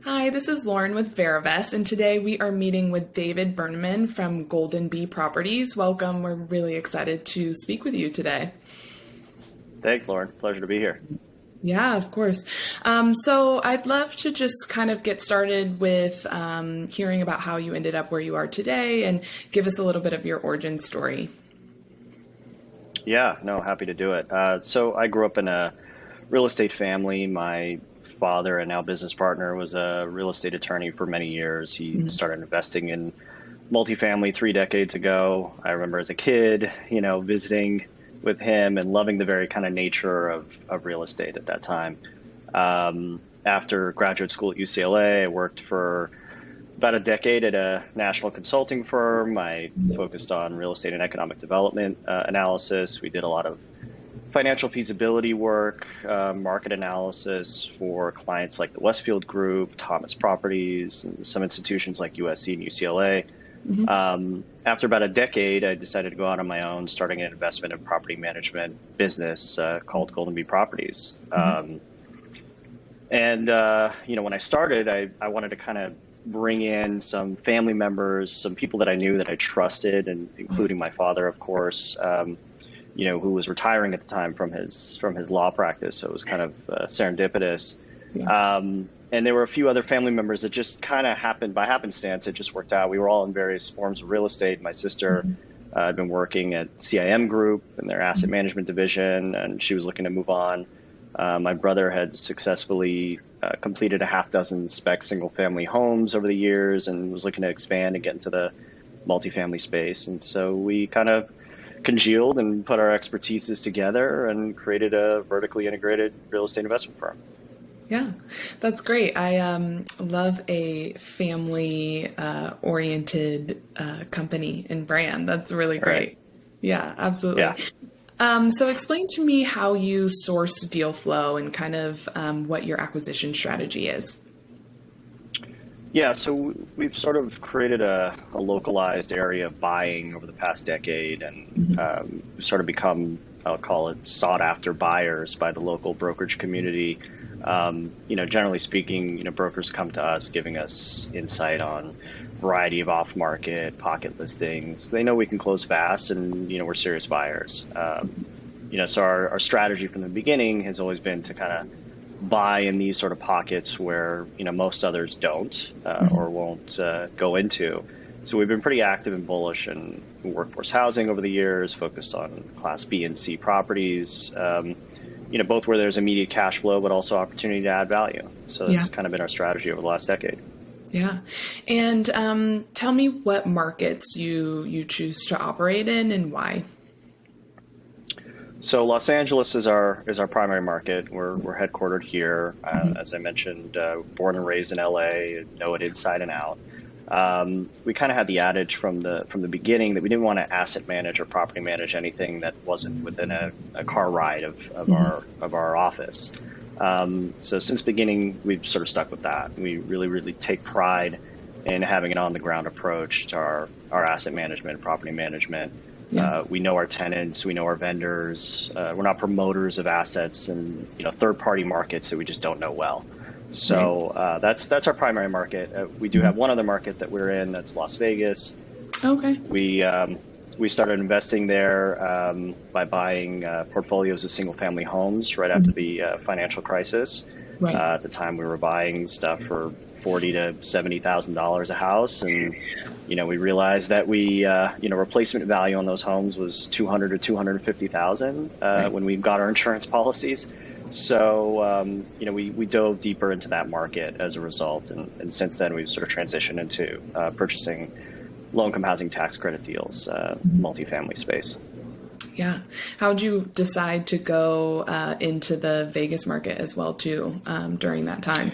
Hi, this is Lauren with Verivest, and today we are meeting with David Berneman from Golden Bee Properties. Welcome. We're really excited to speak with you today. Thanks, Lauren. Pleasure to be here. Yeah, of course. So I'd love to just kind of get started with hearing about how you ended up where you are today and give us a little bit of your origin story. Yeah, no, happy to do it. So I grew up in a real estate family. My father and now business partner was a real estate attorney for many years. He started investing in multifamily 3 decades ago. I remember as a kid, visiting with him and loving the very kind of nature of real estate at that time. After graduate school at UCLA, I worked for about a decade at a national consulting firm. I focused on real estate and economic development analysis. We did a lot of financial feasibility work, market analysis for clients like the Westfield Group, Thomas Properties, and some institutions like USC and UCLA. After about a decade, I decided to go out on my own, starting an investment and property management business called Golden Bee Properties. When I started, I wanted to kind of bring in some family members, some people that I knew that I trusted, and including my father, of course, who was retiring at the time from his law practice. So it was kind of serendipitous. Yeah. And there were a few other family members that just kind of happened by happenstance. It just worked out. We were all in various forms of real estate. My sister had been working at CIM Group in their asset management division, and she was looking to move on. My brother had successfully completed a half dozen spec single family homes over the years and was looking to expand and get into the multifamily space. And so we kind of congealed and put our expertises together and created a vertically integrated real estate investment firm. Yeah, that's great. I love a family oriented company and brand. That's really great. Right. Yeah, absolutely. Yeah. So explain to me how you source deal flow and kind of what your acquisition strategy is. Yeah, so we've sort of created a localized area of buying over the past decade, and we've sort of become, I'll call it, sought after buyers by the local brokerage community. Generally speaking, brokers come to us giving us insight on a variety of off-market pocket listings. They know we can close fast, and we're serious buyers. So our strategy from the beginning has always been to kind of buy in these sort of pockets where most others don't or won't go into. So we've been pretty active and bullish in workforce housing over the years, focused on Class B and C properties. Both where there's immediate cash flow, but also opportunity to add value. So that's kind of been our strategy over the last decade. Yeah. And tell me what markets you choose to operate in and why. So Los Angeles is our primary market. We're headquartered here. As I mentioned, born and raised in LA, know it inside and out. We kind of had the adage from the beginning that we didn't want to asset manage or property manage anything that wasn't within a car ride of our office. So since the beginning, we've sort of stuck with that. We really, really take pride in having an on-the-ground approach to our asset management and property management. Yeah. We know our tenants, we know our vendors. We're not promoters of assets and third-party markets that we just don't know well. So that's our primary market. We do have one other market that we're in, that's Las Vegas. Okay. We started investing there by buying portfolios of single-family homes right after the financial crisis. Right. At the time, we were buying stuff for $40,000 to $70,000 a house, and we realized that replacement value on those homes was $200,000 to $250,000 when we got our insurance policies. So we dove deeper into that market as a result, and since then we've sort of transitioned into purchasing low-income housing tax credit deals, multifamily space. Yeah. How'd you decide to go into the Vegas market as well too during that time?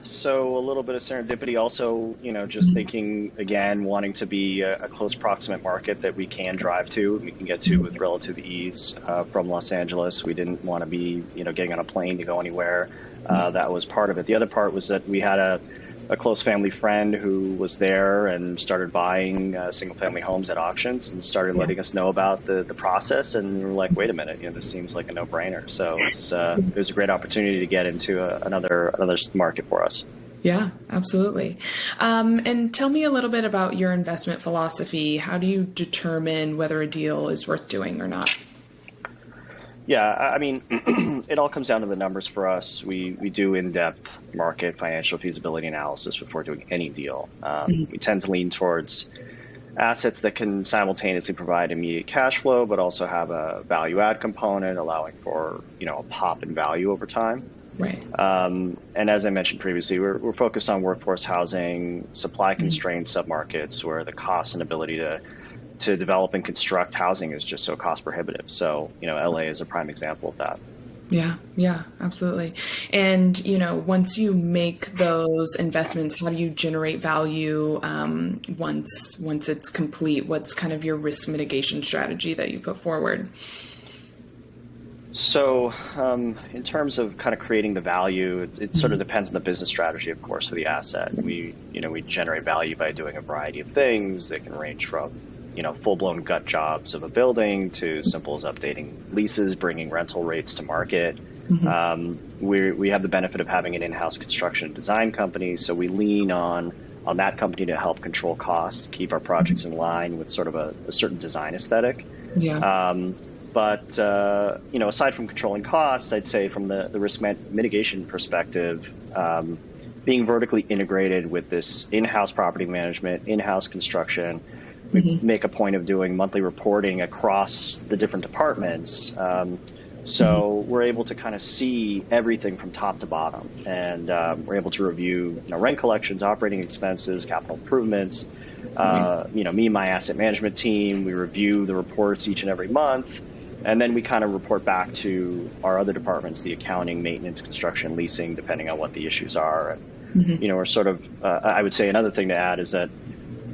So a little bit of serendipity, also, just thinking again, wanting to be a close proximate market that we can drive to, we can get to with relative ease from Los Angeles. We didn't want to be, getting on a plane to go anywhere. That was part of it. The other part was that we had a a close family friend who was there and started buying single family homes at auctions and started letting us know about the process. And we were like, wait a minute, this seems like a no brainer. So it was a great opportunity to get into another market for us. Yeah, absolutely. And tell me a little bit about your investment philosophy. How do you determine whether a deal is worth doing or not? Yeah, I mean, it all comes down to the numbers for us. We do in-depth market financial feasibility analysis before doing any deal. We tend to lean towards assets that can simultaneously provide immediate cash flow, but also have a value add component, allowing for a pop in value over time. Right. And as I mentioned previously, we're focused on workforce housing, supply constrained submarkets where the cost and ability to develop and construct housing is just so cost prohibitive. So, LA is a prime example of that. Yeah, absolutely. And, once you make those investments, how do you generate value once it's complete? What's kind of your risk mitigation strategy that you put forward? So in terms of kind of creating the value, it sort of depends on the business strategy, of course, for the asset. We generate value by doing a variety of things. They can range from, full-blown gut jobs of a building to simple as updating leases, bringing rental rates to market. We have the benefit of having an in-house construction and design company, so we lean on that company to help control costs, keep our projects in line with sort of a certain design aesthetic. Yeah. But aside from controlling costs, I'd say from the risk mitigation perspective, being vertically integrated with this in-house property management, in-house construction, we make a point of doing monthly reporting across the different departments. So we're able to kind of see everything from top to bottom, and we're able to review rent collections, operating expenses, capital improvements. Me and my asset management team, we review the reports each and every month. And then we kind of report back to our other departments, the accounting, maintenance, construction, leasing, depending on what the issues are. And, we're sort of, I would say another thing to add is that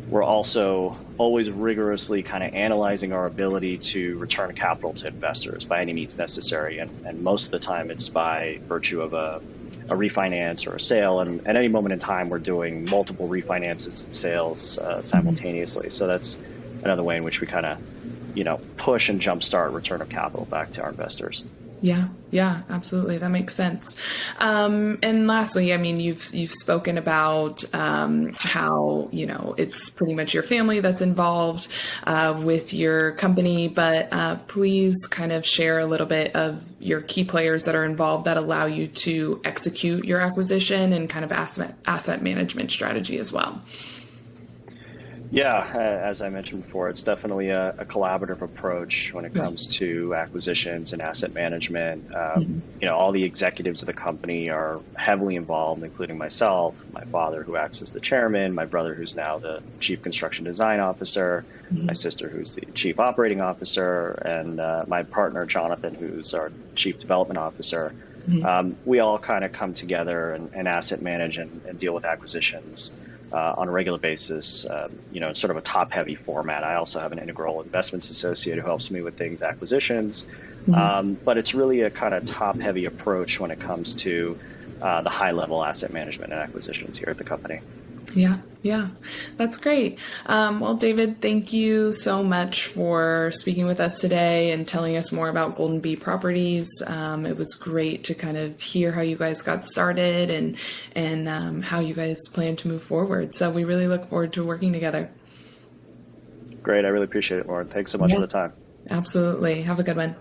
we're also always rigorously kind of analyzing our ability to return capital to investors by any means necessary. And most of the time it's by virtue of a refinance or a sale. And at any moment in time, we're doing multiple refinances and sales simultaneously. So that's another way in which we kind of push and jumpstart return of capital back to our investors. Yeah, absolutely. That makes sense. And lastly, I mean, you've spoken about how, it's pretty much your family that's involved with your company, but please kind of share a little bit of your key players that are involved that allow you to execute your acquisition and kind of asset management strategy as well. Yeah, as I mentioned before, it's definitely a collaborative approach when it comes to acquisitions and asset management. All the executives of the company are heavily involved, including myself, my father, who acts as the chairman, my brother, who's now the chief construction design officer, my sister, who's the chief operating officer, and my partner, Jonathan, who's our chief development officer. We all kind of come together and asset manage and deal with acquisitions on a regular basis, sort of a top-heavy format. I also have an integral investments associate who helps me with things, acquisitions. But it's really a kind of top-heavy approach when it comes to the high-level asset management and acquisitions here at the company. Yeah, that's great. Well, David, thank you so much for speaking with us today and telling us more about Golden Bee Properties. It was great to kind of hear how you guys got started and how you guys plan to move forward. So we really look forward to working together. Great. I really appreciate it, Lauren. Thanks so much for the time. Absolutely. Have a good one.